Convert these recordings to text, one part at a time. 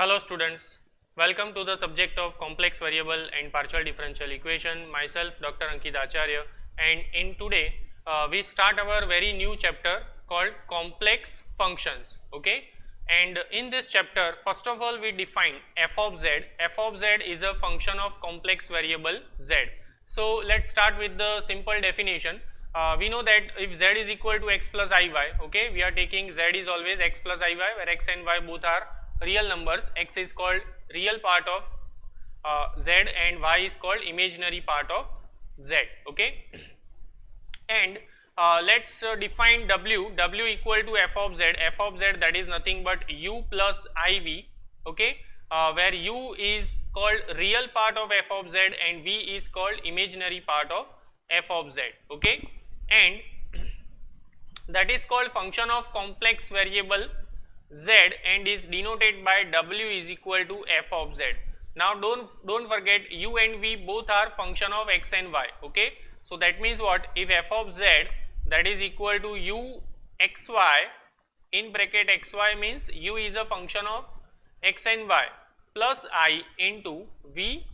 Hello students, welcome to the subject of complex variable and partial differential equation. Myself Dr. Ankit Acharya, and in today we start our very new chapter called complex functions. Okay, and in this chapter first of all we define f of z. F of z is a function of complex variable z. So let's start with the simple definition. We know that if z is equal to x plus iy, okay, we are taking z is always x plus iy, where x and y both are real numbers. X is called real part of z and y is called imaginary part of z. Okay, and let's define w equal to f of z. F of z, that is nothing but u plus iv. Okay, where u is called real part of f of z and v is called imaginary part of f of z. Okay, and that is called function of complex variable z and is denoted by w is equal to f of z. Now don't forget, u and v both are function of x and y. Okay, so that means what? If f of z, that is equal to u xy, in bracket xy means u is a function of x and y, plus I into v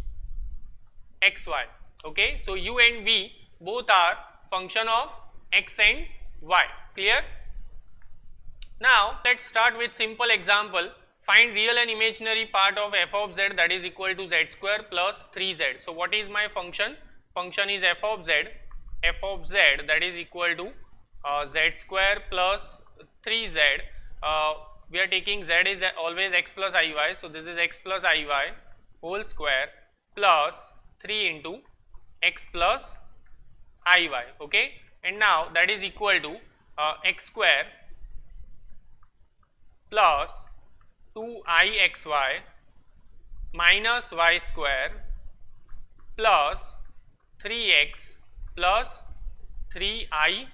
xy. Okay, so u and v both are function of x and y. Clear? Now let's start with simple example. Find real and imaginary part of f of z, that is equal to z square plus 3z. So what is my function? Function is f of z. F of z, that is equal to z square plus 3z. We are taking z is always x plus iy, so this is x plus iy whole square plus 3 into x plus iy. Okay, and now that is equal to x square plus 2ixy minus y square plus 3x plus 3iy.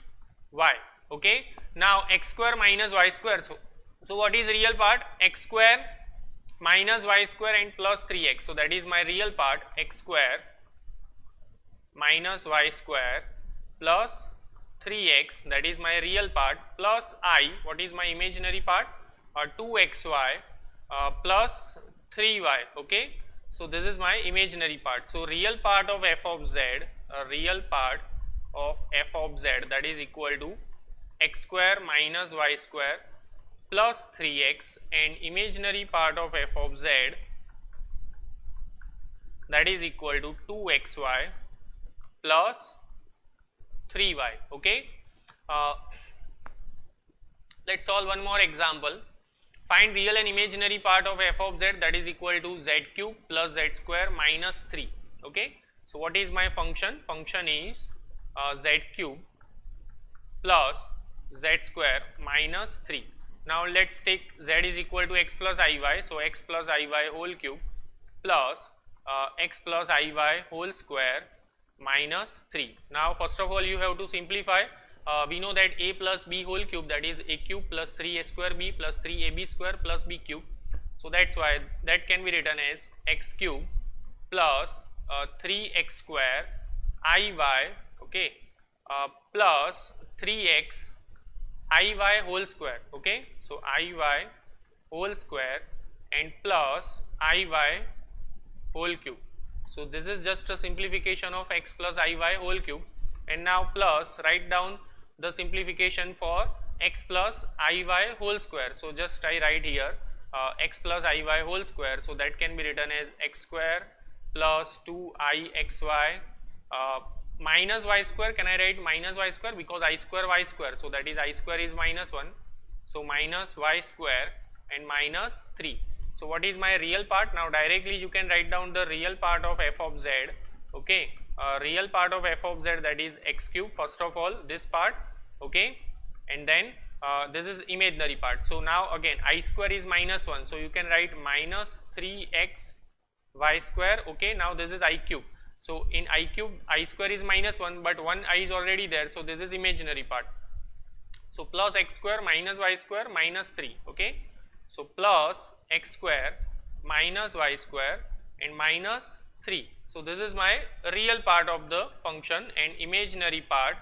Okay, now x square minus y square, so what is real part? X square minus y square and plus 3x, so that is my real part, x square minus y square plus 3x, that is my real part, plus I, what is my imaginary part? 2xy plus 3y. Okay, so this is my imaginary part. So real part of f of z, real part of f of z, that is equal to x square minus y square plus 3x, and imaginary part of f of z, that is equal to 2xy plus 3y. Okay, let's solve one more example. Find real and imaginary part of f of z, that is equal to z cube plus z square minus 3. Okay, so what is my function? Function is z cube plus z square minus 3. Now let's take z is equal to x plus iy, so x plus iy whole cube plus x plus iy whole square minus 3. Now first of all you have to simplify. We know that a plus b whole cube, that is a cube plus 3a square b plus 3ab square plus b cube. So that's why that can be written as x cube plus 3x square iy, okay, plus 3x iy whole square. Okay, so iy whole square and plus iy whole cube. So this is just a simplification of x plus iy whole cube, and now plus write down the simplification for x plus iy whole square. So just I write here x plus iy whole square, so that can be written as x square plus 2ixy minus y square. Can I write minus y square? Because I square y square, so that is I square is minus 1, so minus y square and minus 3. So what is my real part? Now directly you can write down the real part of f of z. Okay, real part of f of z, that is x cube, first of all this part. Okay, and then this is imaginary part. So now again I square is minus 1, so you can write minus 3x y square. Okay, now this is I cube, so in I cube I square is minus 1, but 1 I is already there, so this is imaginary part. So plus x square minus y square minus 3. Okay, so plus x square minus y square and minus 3. So this is my real part of the function, and imaginary part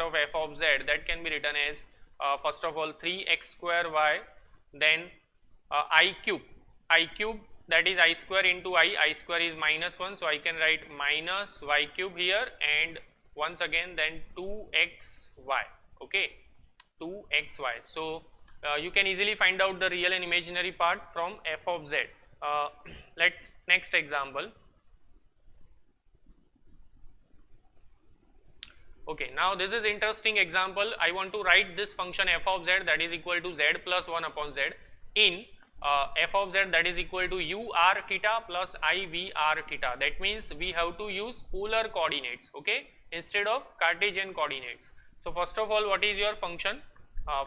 of f of z, that can be written as first of all 3x square y, then I cube that is I square into I square is minus 1, so I can write minus y cube here, and once again then 2xy, okay, 2xy. So you can easily find out the real and imaginary part from f of z. Let's next example. Okay, now this is interesting example. I want to write this function f of z that is equal to z plus 1 upon z in f of z that is equal to u r theta plus I v r theta. That means we have to use polar coordinates, okay, instead of Cartesian coordinates. So first of all, what is your function?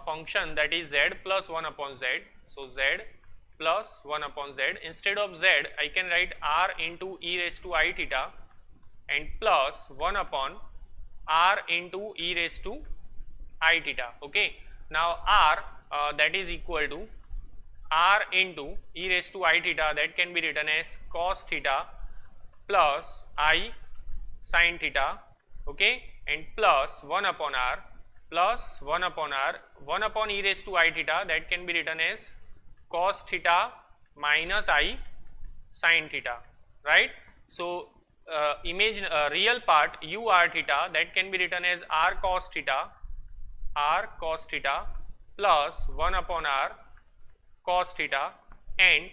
Function that is z plus 1 upon z. So z plus 1 upon z. Instead of z, I can write r into e raised to I theta and plus 1 upon r into e raised to I theta, okay. Now r that is equal to r into e raised to I theta, that can be written as cos theta plus I sin theta, okay, and plus 1 upon r plus 1 upon r, 1 upon e raised to I theta, that can be written as cos theta minus I sin theta, right. So real part u r theta, that can be written as r cos theta plus 1 upon r cos theta, and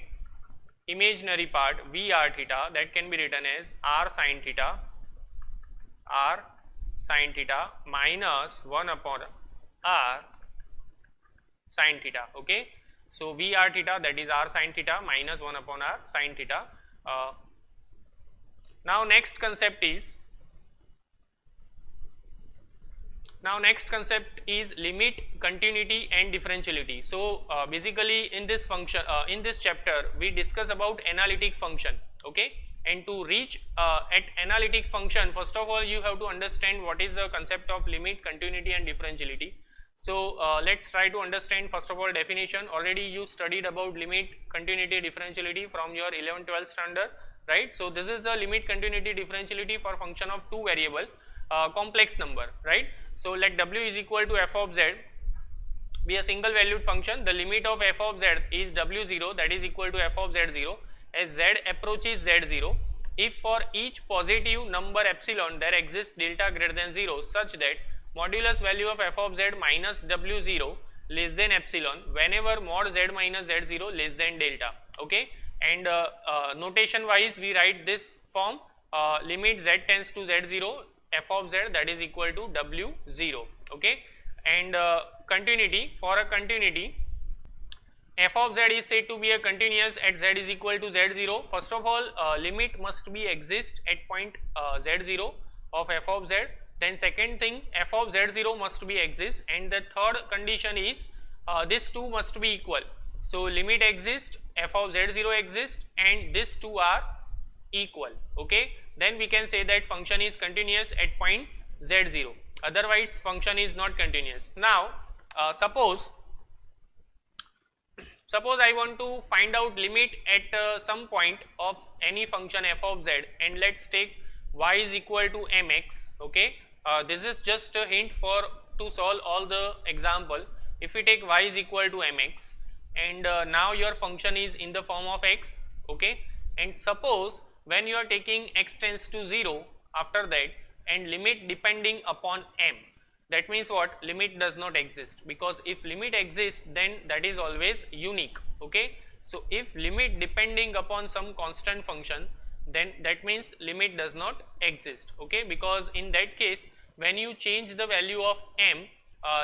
imaginary part v r theta, that can be written as r sin theta minus 1 upon r sin theta, okay. So v r theta, that is r sin theta minus 1 upon r sin theta. Now next concept is limit, continuity and differentiality. So basically in this function, in this chapter we discuss about analytic function, okay, and to reach at analytic function, first of all you have to understand what is the concept of limit, continuity and differentiality. So let's try to understand first of all definition. Already you studied about limit, continuity, differentiality from your 11th-12th standard, right. So this is a limit, continuity, differentiality for function of two variable complex number, right. So let w is equal to f of z be a single valued function. The limit of f of z is w0, that is equal to f of z0 as z approaches z0 if for each positive number epsilon there exists delta greater than 0 such that modulus value of f of z minus w0 less than epsilon whenever mod z minus z0 less than delta, okay. And notation wise we write this form, limit z tends to z0 f of z that is equal to w0, okay. And continuity, for a continuity f of z is said to be a continuous at z is equal to z0. First of all, limit must be exist at point z0 of f of z. Then second thing, f of z0 must be exist, and the third condition is this two must be equal. So limit exists, f of z0 exists, and these two are equal, okay. Then we can say that function is continuous at point z0, otherwise function is not continuous. Now suppose I want to find out limit at some point of any function f of z, and let's take y is equal to mx, okay. This is just a hint for to solve all the example. If we take y is equal to mx, and now your function is in the form of x, okay, and suppose when you are taking x tends to 0 after that and limit depending upon m, that means what? Limit does not exist, because if limit exists then that is always unique, okay. So if limit depending upon some constant function, then that means limit does not exist, okay, because in that case when you change the value of m,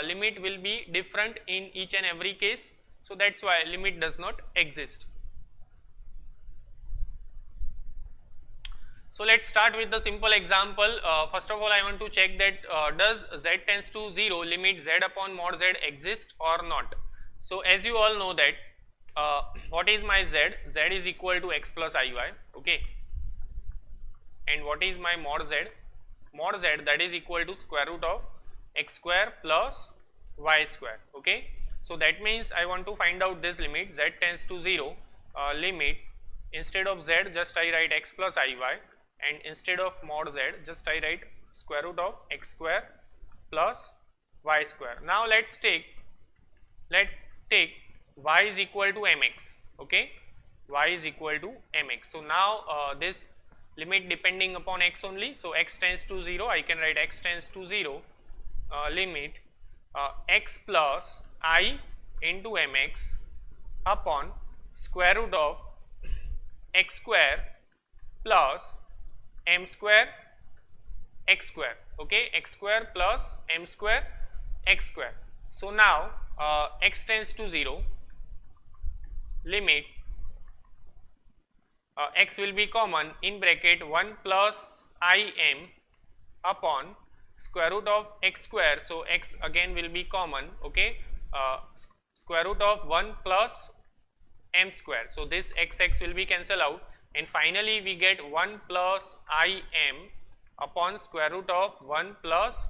limit will be different in each and every case. So that's why limit does not exist. So let's start with the simple example. First of all, I want to check that does z tends to 0 limit z upon mod z exist or not. So as you all know that what is my z? Z is equal to x plus iy, okay. And what is my mod z? Mod z that is equal to square root of x square plus y square, okay. So that means I want to find out this limit z tends to 0 limit, instead of z just I write x plus iy, and instead of mod z just I write square root of x square plus y square. Now let's take y is equal to mx. Okay, y is equal to mx. So now this limit depending upon x only, so x tends to 0, I can write x tends to 0, limit x plus I into mx upon square root of x square plus m square x square. Okay, x square plus m square x square. So now x tends to 0, limit x will be common, in bracket 1 plus I m upon square root of x square. So x again will be common. Okay, square root of 1 plus m square. So this x will be cancelled out, and finally we get 1 plus I m upon square root of 1 plus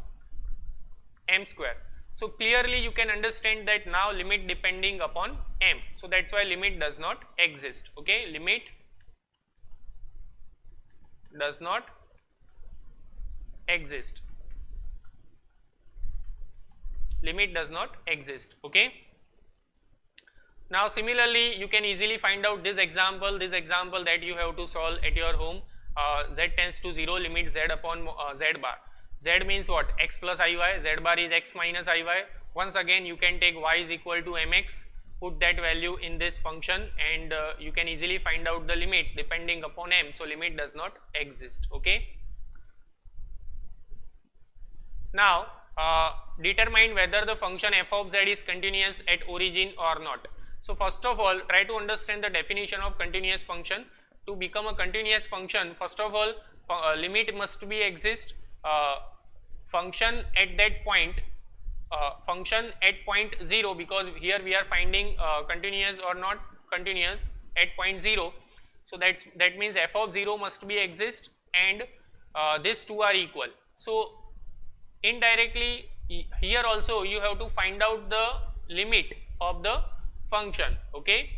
m square. So clearly you can understand that now limit depending upon m. So that's why limit does not exist. Okay, limit does not exist. Limit does not exist. Okay. Now similarly you can easily find out this example that you have to solve at your home. Z tends to 0, limit z upon z bar. Z means what? X plus iy, z bar is x minus iy. Once again you can take y is equal to mx, put that value in this function, and you can easily find out the limit depending upon m. So limit does not exist. Okay. Now determine whether the function f of z is continuous at origin or not. So first of all, try to understand the definition of continuous function. To become a continuous function, first of all, limit must be exist. Function at that point, function at point 0, because here we are finding continuous or not continuous at point 0. So that means f of 0 must be exist, and these two are equal. So indirectly here also you have to find out the limit of the function. Okay,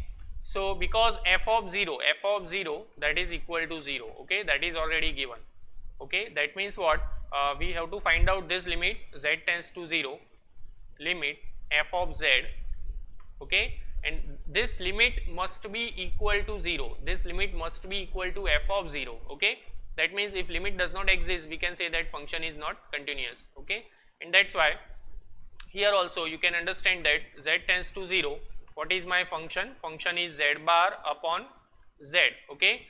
so because f of 0 that is equal to 0. Okay, that is already given. Okay, that means what, we have to find out this limit z tends to 0, limit f of z. Okay, and this limit must be equal to 0. This limit must be equal to f of 0. Okay, that means if limit does not exist, we can say that function is not continuous. Okay, and that's why here also you can understand that z tends to 0. What is my function? Function is z bar upon z. Okay,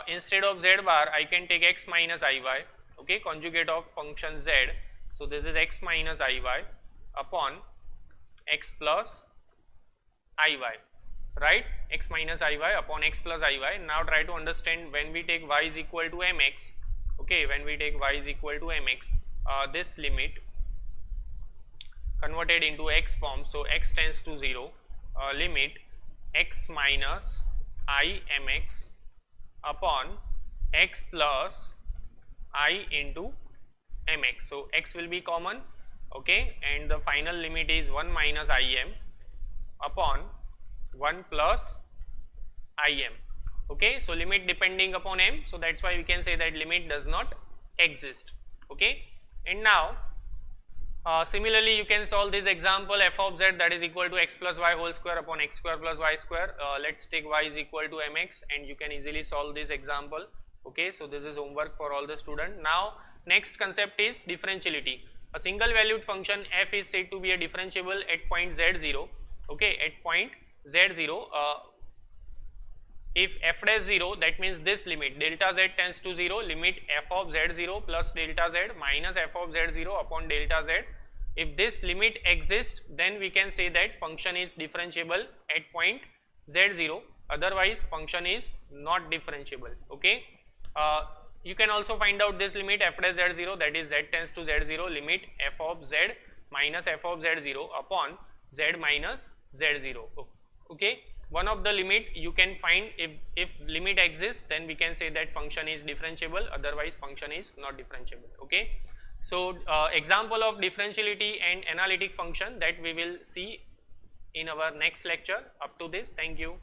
instead of z bar I can take x minus iy. Okay, conjugate of function z. So this is x minus iy upon x plus iy, right? X minus iy upon x plus iy. Now try to understand when we take y is equal to mx. Okay, when we take y is equal to mx, this limit converted into x form. So x tends to 0, limit x minus I mx upon x plus I into mx. So x will be common. Okay, and the final limit is 1 minus im upon 1 plus im. Okay, so limit depending upon m. So that's why we can say that limit does not exist. Okay, and now similarly you can solve this example f of z that is equal to x plus y whole square upon x square plus y square. Let's take y is equal to mx, and you can easily solve this example. Okay, so this is homework for all the student. Now next concept is differentiability. A single valued function f is said to be a differentiable at point z0. Okay, at point z0, if f dash 0, that means this limit delta z tends to 0, limit f of z0 plus delta z minus f of z0 upon delta z. If this limit exists, then we can say that function is differentiable at point z0, otherwise function is not differentiable. Okay, you can also find out this limit f dash z0, that is z tends to z0, limit f of z minus f of z0 upon z minus z0. Okay, one of the limit you can find, if limit exists, then we can say that function is differentiable, otherwise function is not differentiable. Okay, so example of differentiability and analytic function that we will see in our next lecture. Up to this, thank you.